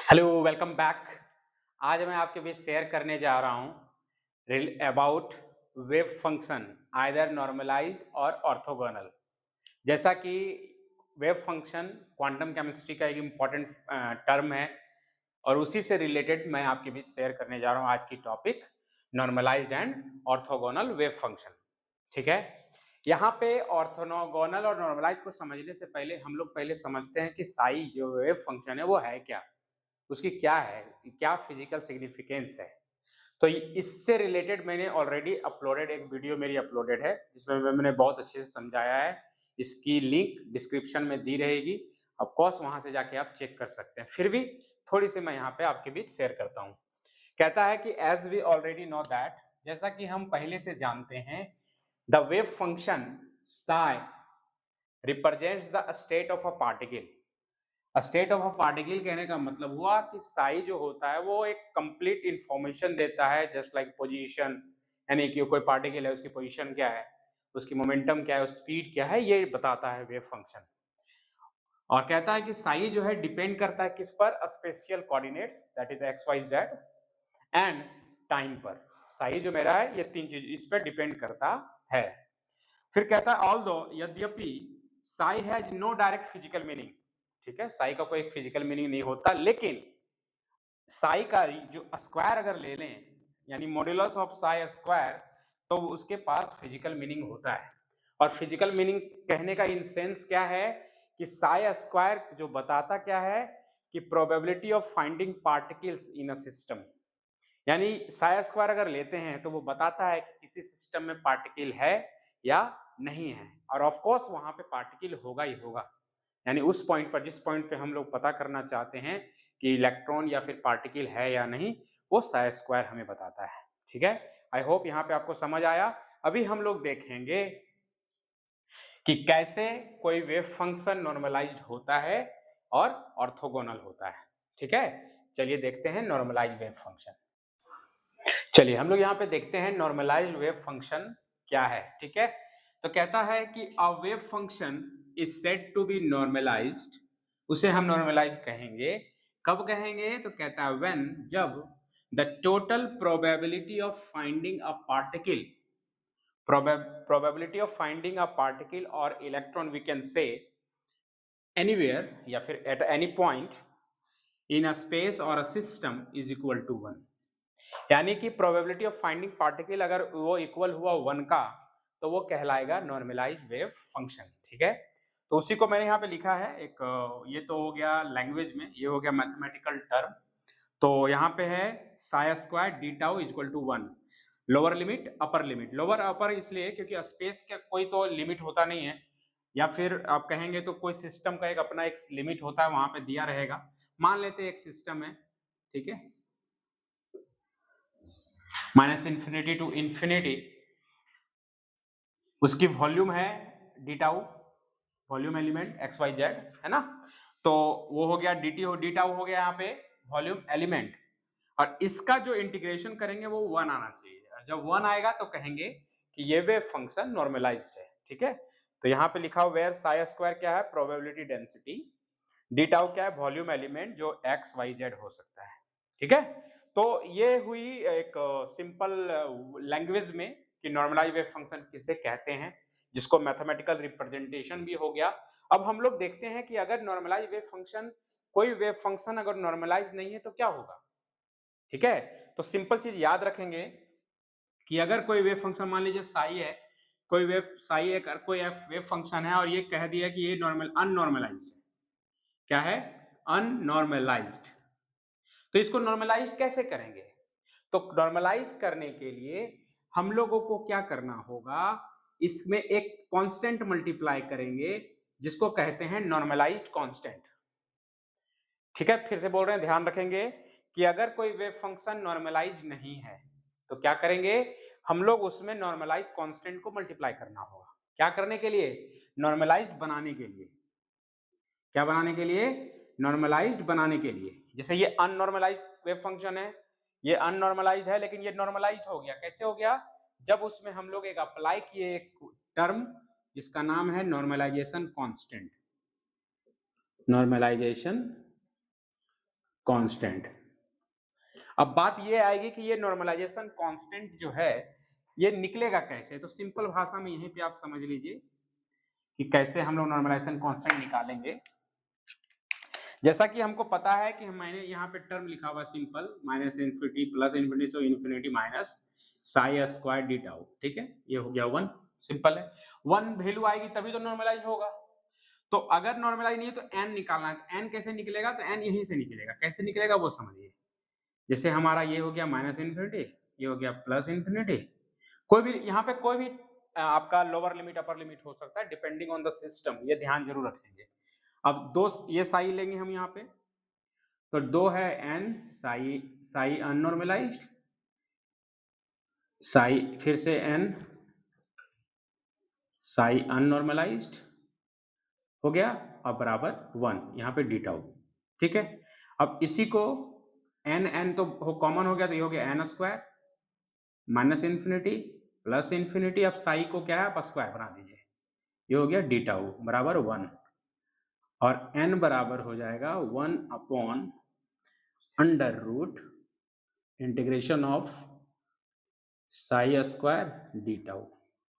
Hello, welcome back. आज मैं आपके बीच शेयर करने जा रहा हूँ about wave function, either normalised और ऑर्थोगोनल। जैसा कि वेव फंक्शन क्वांटम केमिस्ट्री का एक इम्पॉर्टेंट टर्म है और उसी से रिलेटेड मैं आपके बीच शेयर करने जा रहा हूँ आज की topic normalised and orthogonal wave function. ठीक है, यहाँ पे ऑर्थोगोनल और नॉर्मलाइज्ड को समझने से पहले हम लोग पहले समझते हैं कि साई जो वेव फंक्शन है वो है क्या, उसकी क्या है, क्या फिजिकल सिग्निफिकेंस है। तो इससे रिलेटेड मैंने ऑलरेडी अपलोडेड एक वीडियो मेरी अपलोडेड है जिसमें मैंने बहुत अच्छे से समझाया है। इसकी लिंक डिस्क्रिप्शन में दी रहेगी, ऑफ कोर्स वहां से जाके आप चेक कर सकते हैं। फिर भी थोड़ी सी मैं यहाँ पे आपके बीच शेयर करता हूँ। कहता है कि as we already know that, जैसा कि हम पहले से जानते हैं, the wave function psi represents the state of a particle. State of a particle कहने का मतलब हुआ कि साई जो होता है वो एक कंप्लीट इंफॉर्मेशन देता है, जस्ट लाइक पोजीशन, यानी कि कोई पार्टिकल है उसकी पोजीशन क्या है, उसकी मोमेंटम क्या है, स्पीड क्या है, ये बताता है वेव फंक्शन। और कहता है कि साई जो है डिपेंड करता है किस पर, spatial coordinates, that is x y z, and time पर। साई जो मेरा है ये तीन चीज इस पर डिपेंड करता है। फिर कहता है ऑल्दो, यद्यपि psi has no direct physical meaning. ठीक है, साई का कोई फिजिकल मीनिंग नहीं होता, लेकिन साई का जो स्क्वायर अगर ले लें, यानी मॉड्यूलस ऑफ साई स्क्वायर, तो उसके पास फिजिकल मीनिंग होता है। और फिजिकल मीनिंग कहने का इन सेंस क्या है कि साई स्क्वायर जो बताता क्या है कि probability of finding particles in a system, यानी साई स्क्वायर अगर लेते हैं तो वो बताता है कि किसी सिस्टम में पार्टिकल है या नहीं है। और ऑफ कोर्स वहां पे पार्टिकल होगा ही होगा, यानी उस पॉइंट पर, जिस पॉइंट पे हम लोग पता करना चाहते हैं कि इलेक्ट्रॉन या फिर पार्टिकल है या नहीं, वो साई स्क्वायर हमें बताता है। ठीक है, आई होप यहाँ पे आपको समझ आया। अभी हम लोग देखेंगे कि कैसे कोई वेव फंक्शन नॉर्मलाइज्ड होता है और ऑर्थोगोनल होता है। ठीक है, चलिए देखते हैं नॉर्मलाइज्ड वेव फंक्शन। चलिए हम लोग यहाँ पे देखते हैं नॉर्मलाइज्ड वेव फंक्शन क्या है। ठीक है, तो कहता है कि a wave function is said to be normalised, उसे हम नॉर्मलाइज कहेंगे। कब कहेंगे? तो कहता है व्हेन, जब the total probability of finding a particle, probability of finding a particle और electron, we can say anywhere या फिर at any point in a space और a system is equal to 1। यानी कि प्रोबेबिलिटी ऑफ फाइंडिंग पार्टिकल अगर वो equal हुआ 1 का, तो वो कहलाएगा नॉर्मलाइज्ड वेव फंक्शन। ठीक है, तो उसी को मैंने यहाँ पे लिखा है एक, ये तो हो गया लैंग्वेज में, ये हो गया मैथमेटिकल टर्म। तो यहाँ पे है psi square D tau equal to 1, lower limit upper limit. Lower upper इसलिए क्योंकि स्पेस का कोई तो लिमिट होता नहीं है, या फिर आप कहेंगे तो कोई सिस्टम का एक अपना एक लिमिट होता है, वहां पे दिया रहेगा। मान लेते हैं एक सिस्टम है, ठीक है, माइनस इंफिनिटी टू इंफिनिटी, उसकी वॉल्यूम है d tau, volume element x y z, है ना। तो वो हो गया डी टी, हो डी टाउ हो गया यहाँ पे वॉल्यूम एलिमेंट, और इसका जो इंटीग्रेशन करेंगे वो 1 आना चाहिए। और जब 1 आएगा तो कहेंगे कि ये वेव फंक्शन नॉर्मलाइज्ड है। ठीक है, तो यहाँ पे लिखा हुआ वेयर साई स्क्वायर क्या है, प्रोबेबिलिटी डेंसिटी, डी टाउ क्या है, वॉल्यूम एलिमेंट जो एक्स वाई जेड हो सकता है। ठीक है, तो ये हुई एक सिंपल लैंग्वेज में कि नॉर्मलाइज वेव फंक्शन किसे कहते हैं, जिसको मैथमेटिकल रिप्रेजेंटेशन भी हो गया। अब हम लोग देखते हैं कि अगर नॉर्मलाइज वेव फंक्शन, कोई वेव फंक्शन अगर नॉर्मलाइज नहीं है तो क्या होगा। ठीक है, तो सिंपल चीज याद रखेंगे कि अगर कोई वेव फंक्शन, मान लीजिए साई है, कोई वेव साई एक कोई वेव फंक्शन है और ये कह दिया कि ये नॉर्मल अननॉर्मलाइज्ड है। क्या है? अननॉर्मलाइज्ड। तो इसको नॉर्मलाइज कैसे करेंगे? तो नॉर्मलाइज करने के लिए हम लोगों को क्या करना होगा, इसमें एक कांस्टेंट मल्टीप्लाई करेंगे जिसको कहते हैं नॉर्मलाइज्ड कांस्टेंट। ठीक है, फिर से बोल रहे हैं, ध्यान रखेंगे कि अगर कोई वेव फंक्शन नॉर्मलाइज नहीं है तो क्या करेंगे हम लोग, उसमें नॉर्मलाइज कांस्टेंट को मल्टीप्लाई करना होगा। क्या करने के लिए? नॉर्मलाइज्ड बनाने के लिए। क्या बनाने के लिए? नॉर्मलाइज्ड बनाने के लिए। जैसे ये अननॉर्मलाइज्ड वेव फंक्शन है, ये अननॉर्मलाइज्ड है, लेकिन ये नॉर्मलाइज्ड हो गया। कैसे हो गया? जब उसमें हम लोग एक अप्लाई किए एक टर्म जिसका नाम है नॉर्मलाइजेशन कांस्टेंट। Normalisation constant. अब बात ये आएगी कि ये नॉर्मलाइजेशन कांस्टेंट जो है ये निकलेगा कैसे, तो सिंपल भाषा में यहीं पे आप समझ लीजिए कि कैसे हम लोग नॉर्मलाइजेशन कांस्टेंट निकालेंगे। जैसा कि हमको पता है कि मैंने यहाँ पे टर्म लिखा हुआ simple minus infinity plus infinity से infinity minus psi square D tau, ठीक है, ये हो गया 1, सिंपल है। 1 वैल्यू आएगी तभी तो नॉर्मलाइज होगा। तो अगर नॉर्मलाइज नहीं है तो n निकालना है, तो n कैसे निकलेगा, तो n यहीं से निकलेगा। कैसे निकलेगा वो समझिए। जैसे हमारा ये हो गया माइनस इन्फिनिटी, ये हो गया प्लस इन्फिनिटी, कोई भी यहाँ पे कोई भी आपका लोअर लिमिट अपर लिमिट हो सकता है डिपेंडिंग ऑन द सिस्टम, ये ध्यान जरूर रखेंगे। अब दो ये साई लेंगे हम यहाँ पे, तो 2 है n साई, साई अननॉर्मलाइज्ड, साई फिर से n साई अननॉर्मलाइज्ड हो गया, अब बराबर 1 यहाँ पे डी टाउ, ठीक है। अब इसी को n तो कॉमन हो गया, तो ये हो गया n square minus infinity plus infinity, अब साई को क्या है आप स्क्वायर बना दीजिए, ये हो गया डी टाउ बराबर 1, और n बराबर हो जाएगा 1 upon under root integration of psi square D tau,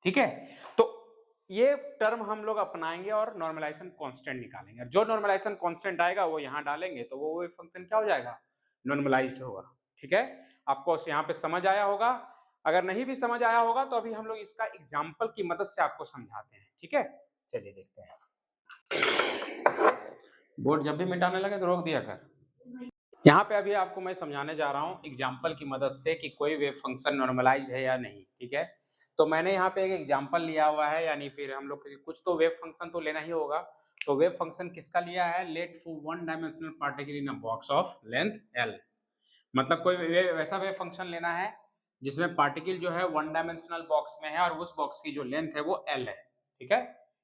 ठीक है। तो ये टर्म हम लोग अपनाएंगे और नॉर्मलाइजेशन कांस्टेंट निकालेंगे। जो नॉर्मलाइजेशन कांस्टेंट आएगा वो यहाँ डालेंगे तो वो फंक्शन क्या हो जाएगा, नॉर्मलाइज्ड होगा, ठीक है। आपको यहाँ पे समझ आया होगा। अगर नहीं भी समझ आया होगा तो अभी हम लोग इसका एग्जाम्पल की मदद से आपको समझाते हैं, ठीक है। चलिए देखते हैं। बोर्ड जब भी मिटाने लगे तो रोक दिया कर। यहाँ पे अभी आपको मैं समझाने जा रहा हूँ एग्जाम्पल की मदद से कि कोई वेव फंक्शन नॉर्मलाइज्ड है या नहीं, ठीक है। तो मैंने यहाँ पे एक एग्जाम्पल लिया हुआ है, यानी फिर हम लोग कुछ तो वेव फंक्शन तो लेना ही होगा। तो वेव फंक्शन किसका लिया है, let for one dimensional particle in a box of length l, मतलब कोई वैसा वेव फंक्शन लेना है जिसमें पार्टिकल जो है वन डायमेंशनल बॉक्स में है और उस बॉक्स की जो लेंथ है वो l है, ठीक है,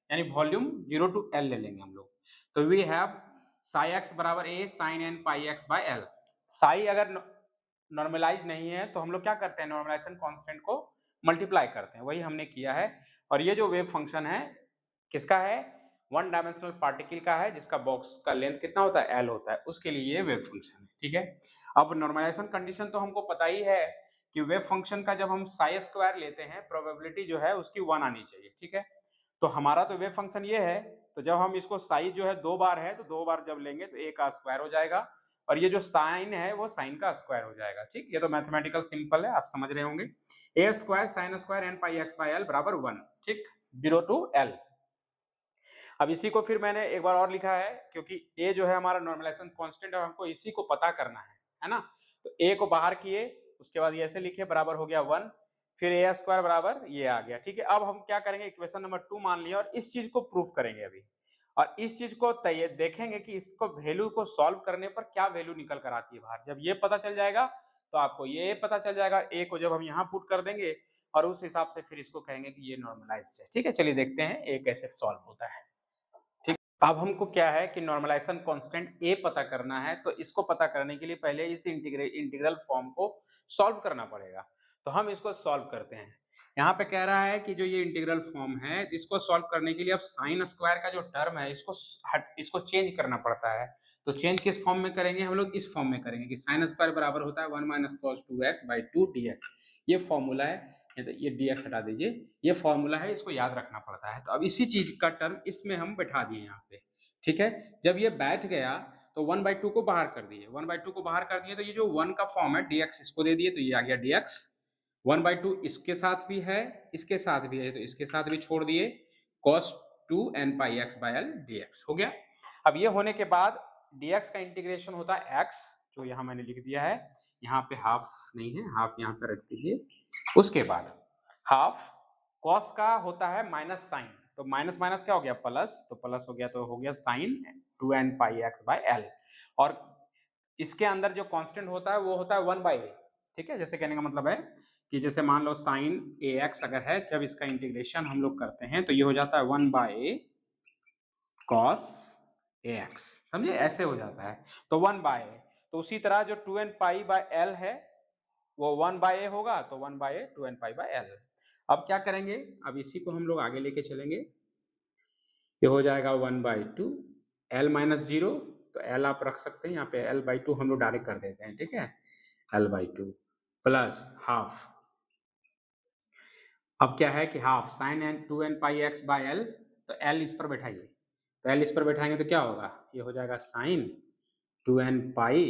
यानी वॉल्यूम 0 to l ले लेंगे हम लोग। तो वी हैव साई एक्स बराबर a sine n pi x by l। Psi अगर नॉर्मलाइज नहीं है तो हम लोग क्या करते हैं, नॉर्मलाइजेशन कांस्टेंट को मल्टीप्लाई करते हैं, वही हमने किया है। और ये जो वेव फंक्शन है किसका है, वन डायमेंशनल पार्टिकल का है जिसका बॉक्स का लेंथ कितना होता है, l होता है, उसके लिए ये वेव फंक्शन है, ठीक है। अब नॉर्मलाइजेशन कंडीशन तो हमको पता ही है कि वेव फंक्शन का जब हम साई स्क्वायर लेते हैं प्रोबेबिलिटी जो है उसकी 1 आनी चाहिए, ठीक है। तो हमारा तो वेव फंक्शन ये है, तो जब हम इसको साई जो है 2 बार है तो 2 बार जब लेंगे तो a का स्क्वायर हो जाएगा, और ये जो साइन है वो साइन का स्क्वायर हो जाएगा, ठीक। ये तो मैथमेटिकल सिंपल है, आप समझ रहे होंगे। a square sine square n pi x by l बराबर 1, ठीक, 0 to l। अब इसी को फिर मैंने एक बार और लिखा है क्योंकि a जो है हमारा नॉर्मलाइजेशन कांस्टेंट है, हमको इसी को पता करना है ना। तो a को बाहर किए, उसके बाद ये ऐसे लिखे बराबर हो गया 1, फिर a स्क्वायर बराबर ये आ गया, ठीक है। अब हम क्या करेंगे, इक्वेशन नंबर 2 मान लिया और इस चीज को प्रूफ करेंगे अभी, और इस चीज को देखेंगे कि इसको वैल्यू को सॉल्व करने पर क्या वैल्यू निकल कर आती है बाहर। जब ये पता चल जाएगा तो आपको ये पता चल जाएगा, a को जब हम यहाँ पुट कर देंगे और उस हिसाब से फिर इसको कहेंगे कि ये नॉर्मलाइज्ड है, ठीक है। चलिए देखते हैं a कैसे सॉल्व होता है। अब हमको क्या है कि नॉर्मलाइजेशन कांस्टेंट a पता करना है, तो इसको पता करने के लिए पहले इस इंटीग्रल फॉर्म को सॉल्व करना पड़ेगा। तो हम इसको सॉल्व करते हैं। यहाँ पे कह रहा है कि जो ये इंटीग्रल फॉर्म है इसको सॉल्व करने के लिए अब साइन स्क्वायर का जो टर्म है इसको चेंज करना पड़ता है। तो चेंज किस फॉर्म में करेंगे, हम लोग इस फॉर्म में करेंगे कि साइन स्क्वायर बराबर होता है 1 minus cos 2x by 2 dx। ये फॉर्मूला है, ये dx हटा दीजिए, ये फॉर्मूला है, इसको याद रखना पड़ता है। तो अब इसी चीज का टर्म इसमें हम बैठा दिए यहाँ पे, ठीक है। जब ये बैठ गया तो 1/2 को बाहर कर दिए, 1/2 को बाहर कर दिए तो ये जो 1 का फॉर्म है dx इसको दे दिए, तो ये आ गया dx। 1/2 इसके साथ भी है, इसके साथ भी है, तो इसके साथ भी छोड़ दिए, cos 2 n pi x by l dx हो गया। अब ये होने के बाद dx का इंटीग्रेशन होता है x, जो यहाँ मैंने लिख दिया है, यहाँ पे हाफ नहीं है, हाफ यहाँ पे रख दीजिए। उसके बाद हाफ cos का होता है माइनस साइन, तो माइनस माइनस क्या हो गया प्लस, तो प्लस हो गया तो हो गया sign 2n pi x by l। और इसके अंदर जो कांस्टेंट होता है वो होता है 1/a, ठीक है। जैसे कहने का मतलब है कि जैसे मान लो साइन ax अगर है, जब इसका इंटीग्रेशन हम लोग करते हैं तो ये हो जाता है 1/a cos ax, समझे, ऐसे हो जाता है। तो 1/a, तो उसी तरह जो 2n पाई बाय l है वो 1/a होगा, तो 1/a 2n pi by l। अब क्या करेंगे, अब इसी को हम लोग आगे लेके चलेंगे, ये हो जाएगा 1/2 l माइनस 0, तो एल आप रख सकते हैं यहाँ पे, l/2 हम लोग डायरेक्ट कर देते हैं, ठीक है, l/2 प्लस हाफ। अब क्या है कि half sine n 2n pi x by l, तो l इस पर बैठाइए, तो l इस पर बैठाएंगे तो क्या होगा, ये हो जाएगा sine 2n pi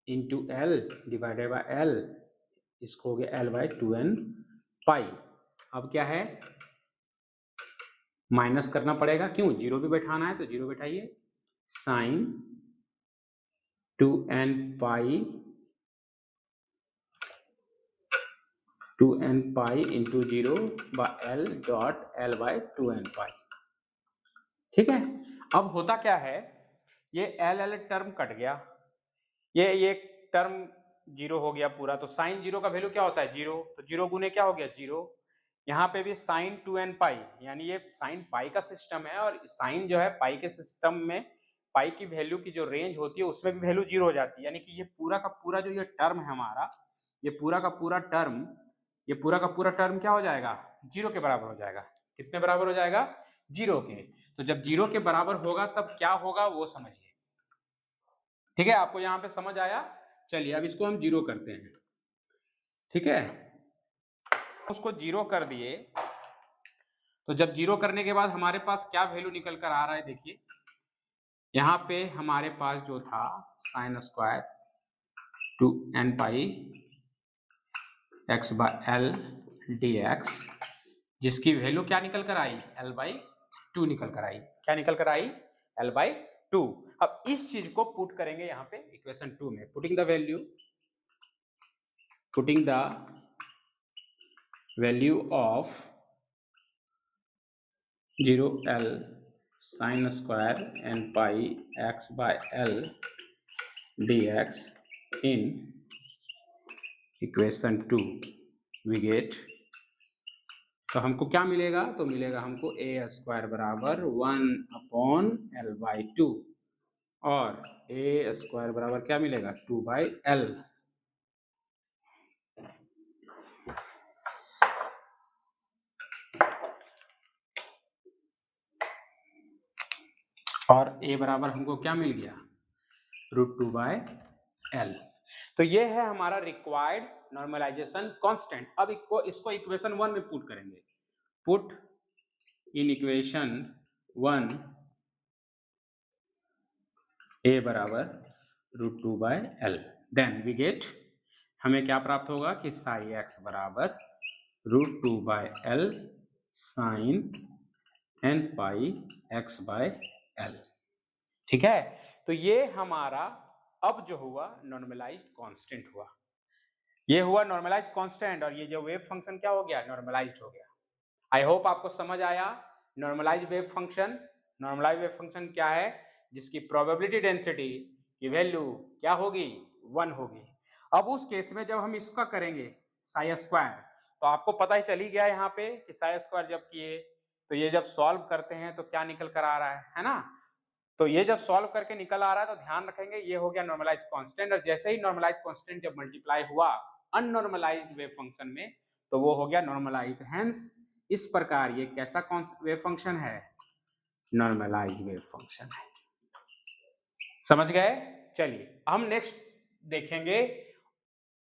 into l divided by l, इसको हो गया l/2n पाई। अब क्या है, माइनस करना पड़ेगा, क्यों, जीरो भी बैठाना है तो जीरो बैठाइए, sine 2n pi 2n pi into zero by L dot l/2n pi, ठीक है। अब होता क्या है, ये एल टर्म कट गया, ये टर्म जीरो हो गया पूरा, तो साइन जीरो का वैल्यू क्या होता है, जीरो, तो जीरो गुने क्या हो गया, जीरो। यहाँ पे भी साइन 2n पाई, यानी ये साइन पाई का सिस्टम है, और साइन जो है पाई के सिस्टम में पाई की वैल्यू की जो रेंज होती है उसमें भी वैल्यू जीरो हो जाती है, यानी कि ये पूरा का पूरा जो ये टर्म है हमारा, ये पूरा का पूरा टर्म क्या हो जाएगा, जीरो के बराबर हो जाएगा। कितने बराबर हो जाएगा, जीरो के। तो जब जीरो के बराबर होगा तब क्या होगा वो समझिए, ठीक है, आपको यहाँ पे समझ आया। चलिए अब इसको हम जीरो करते हैं, ठीक है, उसको जीरो कर दिए, तो जब जीरो करने के बाद हमारे पास क्या वैल्यू निकल कर आ रहा है, देखिए यहाँ पे हमारे पास जो था sine square 2n pi x by L dx, जिसकी वैल्यू क्या निकल कर आई, l/2 निकल कर आई। क्या निकल कर आई, l/2। अब इस चीज को पुट करेंगे यहाँ पे इक्वेशन 2 में, putting the value of 0l sine square n pi x by l dx इन इक्वेशन 2 वी गेट, तो हमको क्या मिलेगा, तो मिलेगा हमको a स्क्वायर बराबर 1/l/2 और a स्क्वायर बराबर क्या मिलेगा, 2/l। और a बराबर हमको क्या मिल गया, √2/l। तो ये है हमारा रिक्वायर्ड नॉर्मलाइजेशन कांस्टेंट। अब इसको इक्वेशन 1 में पुट करेंगे, पुट इन इक्वेशन 1 a बराबर √2/l, देन वी गेट, हमें क्या प्राप्त होगा कि साई x बराबर √2/l sign n pi x by l, ठीक है। तो ये हमारा अब जो हुआ नॉर्मलाइज्ड कांस्टेंट हुआ, ये हुआ नॉर्मलाइज्ड कांस्टेंट, और ये जो वेव फंक्शन क्या हो गया, नॉर्मलाइज्ड हो गया। आई होप आपको समझ आया। नॉर्मलाइज्ड वेव फंक्शन क्या है, जिसकी प्रोबेबिलिटी डेंसिटी की वैल्यू क्या होगी, 1 होगी। अब उस केस में जब हम इसका करेंगे साई स्क्वायर, तो आपको पता ही चल ही गया यहाँ पे कि साई स्क्वायर जब किए तो ये जब सॉल्व करते हैं तो क्या निकल कर आ रहा है ना। तो ये जब सॉल्व करके निकल आ रहा है तो ध्यान रखेंगे ये हो गया नॉर्मलाइज्ड कांस्टेंट, और जैसे ही नॉर्मलाइज्ड कांस्टेंट जब मल्टीप्लाई हुआ अननॉर्मलाइज्ड वेव फंक्शन में तो वो हो गया नॉर्मलाइज्ड। हेंस इस प्रकार ये कैसा वेव फंक्शन है, नॉर्मलाइज्ड वेव फंक्शन है। समझ गए। चलिए हम नेक्स्ट देखेंगे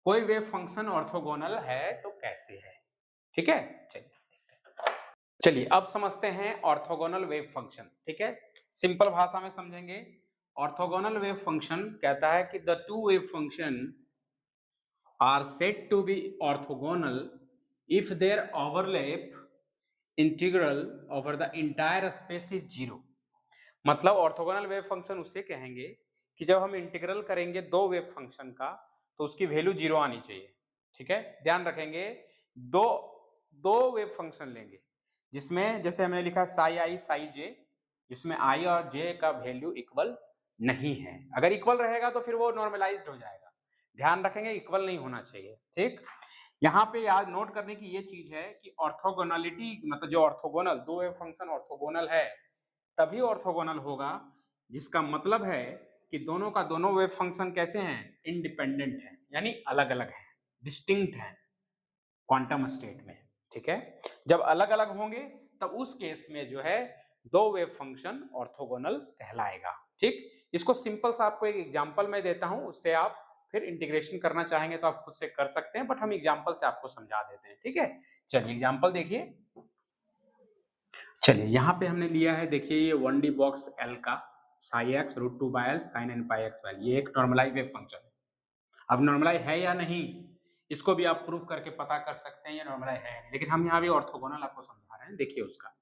कोई वेव फंक्शन ऑर्थोगोनल है तो कैसे है, ठीक है। चलिए अब समझते हैं ऑर्थोगोनल वेव फंक्शन, ठीक है, सिंपल भाषा में समझेंगे। ऑर्थोगोनल वेव फंक्शन कहता है कि the two wave function are said to be orthogonal if their overlap integral over the entire space is zero. मतलब ऑर्थोगोनल वेव फंक्शन उसे कहेंगे कि जब हम इंटीग्रल करेंगे दो वेव फंक्शन का तो उसकी वैल्यू जीरो आनी चाहिए, ठीक है। ध्यान रखेंगे दो वेव फंक्शन लेंगे जिसमें जैसे हमने लिखा साई आई साई जे, जिसमें आई और जे का वैल्यू इक्वल नहीं है। अगर इक्वल रहेगा तो फिर वो नॉर्मलाइज्ड हो जाएगा। ध्यान रखेंगे इक्वल नहीं होना चाहिए, ठीक। यहाँ पे याद नोट करने की ये चीज है कि ऑर्थोगोनलिटी मतलब जो ऑर्थोगोनल दो वेव फंक्शन ऑर्थोगोनल है तभी ऑर्थोगोनल होगा जिसका मतलब है कि दोनों का दोनों वेव फंक्शन कैसे हैं, इंडिपेंडेंट हैं, यानी अलग अलग हैं, डिस्टिंक्ट हैं क्वांटम स्टेट में, ठीक है। जब अलग अलग होंगे तब उस केस में जो है दो वेव फंक्शन ऑर्थोगोनल कहलाएगा, ठीक, इसको सिंपल सा आपको एक एग्जांपल मैं देता हूं, उससे आप फिर इंटीग्रेशन करना चाहेंगे तो आप खुद से कर सकते हैं, बट हम एग्जांपल से आपको समझा देते हैं। ठीक है, चलिए एग्जांपल देखिए। चलिए यहाँ पे हमने लिया है, देखिए ये 1D बॉक्स L का psi x root 2 by l sine n pi x y, ये एक नॉर्मलाइज वेव फंक्शन है। अब नॉर्मलाइज है या नहीं, इसको भी आप प्रूफ करके पता कर सकते हैं ये नॉर्मलाइज है या नहीं, लेकिन हम यहाँ भी ऑर्थोगोनल आपको समझा रहे हैं। देखिए उसका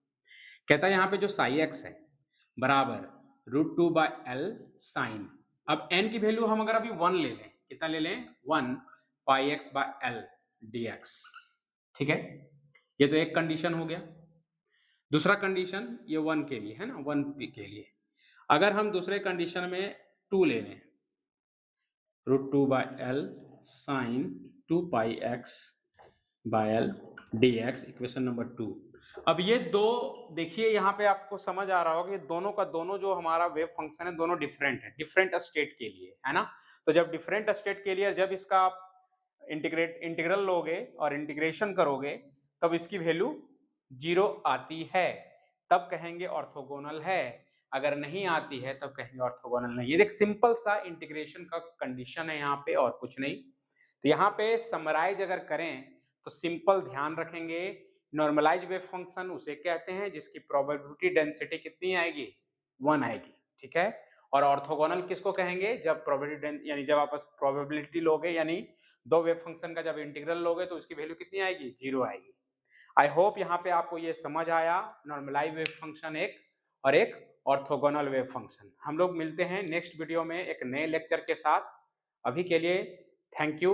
कहता है यहाँ पे जो साई एक्स है बराबर रूट 2 बाय एल साइन, अब n की वैल्यू हम अगर अभी 1 ले लें, कितना ले लें 1 pi x by L d x. ठीक है, ये तो एक कंडीशन हो गया। दूसरा कंडीशन ये 1 के लिए है ना, 1 के लिए अगर हम दूसरे कंडीशन में 2 ले लें, root 2 by l sine 2 pi x by L d x, equation number 2। अब ये दो देखिए यहाँ पे आपको समझ आ रहा होगा कि दोनों का दोनों जो हमारा वेव फंक्शन है दोनों डिफरेंट है, डिफरेंट स्टेट के लिए है ना। तो जब डिफरेंट स्टेट के लिए जब इसका आप इंटीग्रल लोगे और इंटीग्रेशन करोगे तब इसकी वैल्यू 0 आती है, तब कहेंगे ऑर्थोगोनल है। अगर नहीं आती है तब कहेंगे ऑर्थोगोनल नहीं। ये देख सिंपल सा इंटीग्रेशन का कंडीशन है यहाँ पे और कुछ नहीं। तो यहाँ पे समराइज अगर करें तो सिंपल ध्यान रखेंगे, नॉर्मलाइज वेव फंक्शन उसे कहते हैं जिसकी प्रोबेबिलिटी डेंसिटी कितनी आएगी 1 आएगी। ठीक है, और ऑर्थोगोनल किसको कहेंगे, जब प्रोबेबिलिटी यानी जब आप प्रोबेबिलिटी लोगे यानी दो वेव फंक्शन का जब इंटीग्रल लोगे तो उसकी वैल्यू कितनी आएगी 0 आएगी। आई होप यहाँ पे आपको ये समझ आया, नॉर्मलाइज वेव फंक्शन एक और एक ऑर्थोगोनल वेव फंक्शन। हम लोग मिलते हैं नेक्स्ट वीडियो में एक नए लेक्चर के साथ। अभी के लिए थैंक यू।